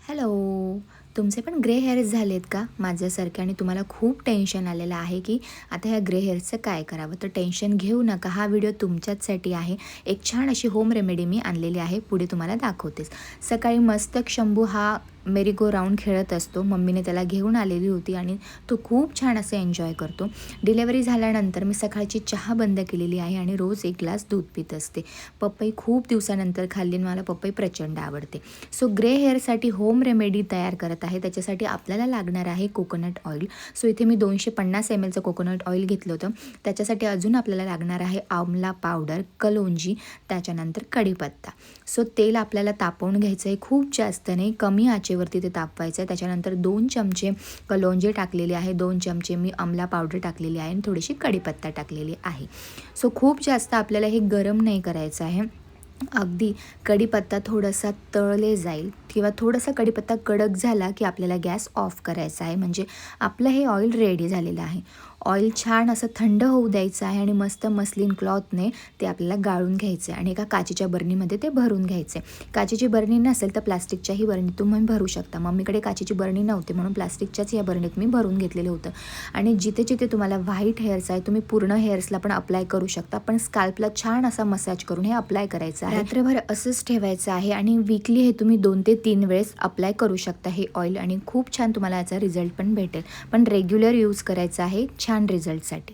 Hello. तुमचे पण grey hairs झालेत का माझ्यासारखे आणि तुम्हाला खूप टेन्शन आलेलं आहे की आता ह्या ग्रे हेअर्सचं काय करावं? तर टेन्शन घेऊ नका. हा व्हिडिओ तुमच्याचसाठी आहे. एक छान अशी होम रेमेडी मी आणलेली आहे. पुढे तुम्हाला दाखवतेच. सकाळी मस्तक शंभू हा मेरी गो राऊंड खेळत असतो. मम्मीने त्याला घेऊन आलेली होती आणि तो खूप छान असं एन्जॉय करतो. डिलेवरी झाल्यानंतर मी सकाळची चहा बंद केलेली आहे आणि रोज एक ग्लास दूध पित असते. पपई खूप दिवसानंतर खाल्ली आणि मला पपई प्रचंड आवडते. सो ग्रे हेअरसाठी होम रेमेडी तयार करत आहे. त्याच्यासाठी आपल्याला लागणार आहे कोकोनट ऑइल. सो इथे मी 250 mlचं कोकोनट ऑइल घेतलं होतं. त्याच्यासाठी अजून आपल्याला लागणार आहे आमला पावडर, कलोंजी, त्याच्यानंतर कढीपत्ता. सो तेल आपल्याला तापवून घ्यायचं आहे. खूप जास्त नाही, कमी आचेवरती ते तापवायचं आहे. त्याच्यानंतर 2 चमचे कलोंजी टाकलेले आहे, 2 चमचे मी आमला पावडर टाकलेली आहे आणि थोडीशी कढीपत्ता टाकलेली आहे. सो खूप जास्त आपल्याला हे गरम नाही करायचं आहे. अगदी कढीपत्ता थोडासा तळले जाईल किंवा थोडासा कढीपत्ता कडक झाला की आपल्याला गॅस ऑफ करायचा आहे. म्हणजे आपलं हे ऑइल रेडी झालेलं आहे. ऑइल छान असं थंड होऊ द्यायचं आहे आणि मस्त मस्लिन क्लॉथने ते आपल्याला गाळून घ्यायचं आहे आणि एका काचेच्या बरणीमध्ये ते भरून घ्यायचे. काचेची बरणी नसेल तर प्लास्टिकच्याही बरणीत तुम्ही भरू शकता. मम्मीकडे काचेची बरणी नव्हती म्हणून प्लास्टिकच्याच या बरणीत मी भरून घेतलेलं होतं. आणि जिथे जिथे तुम्हाला व्हाईट हेअर्स आहे तुम्ही पूर्ण हेअर्सला पण अप्लाय करू शकता, पण स्काल्पला छान असा मसाज करून हे अप्लाय करायचं आहे. रात्रभर असंच ठेवायचं आहे आणि वीकली हे तुम्ही 2 ते 3 वेळेस अप्लाय करू शकता हे ऑइल आणि खूप छान तुम्हाला याचा रिझल्ट पण भेटेल. पण रेग्युलर यूज करायचा आहे छान रिझल्टसाठी.